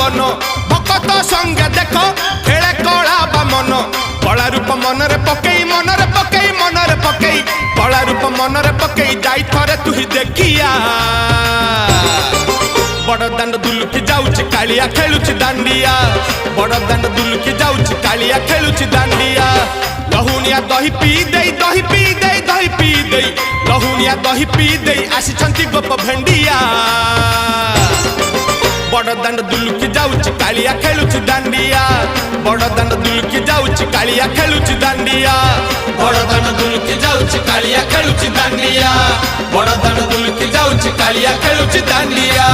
पावन भकत संगे देख खेले कला बामन कला रूप मनरे पकई मनरे पकई मनरे पकई कला रूप मनरे पकई जाई थरे तु ही देखिया बड़ दांड दुलुकी जाउची कालिया खेलुची दांडिया बड़ दांड दुलुकी जाउची कालिया खेलुची दांडिया लहुनिया दही पी देई दही पी देई दही पी देई लहुनिया दही पी देई आसी गोप भेंडिया बड़ दांड दुलुकी जाउची कालिया खेलुची दांडिया बड़ दांड दुलुकी जाउची कालिया खेलुची दांडिया बड़ दांड दुलुकी जाउची कालिया खेलुची दांडिया बड़ दांड दुलुकी जाउची कालिया खेलुची दांडिया।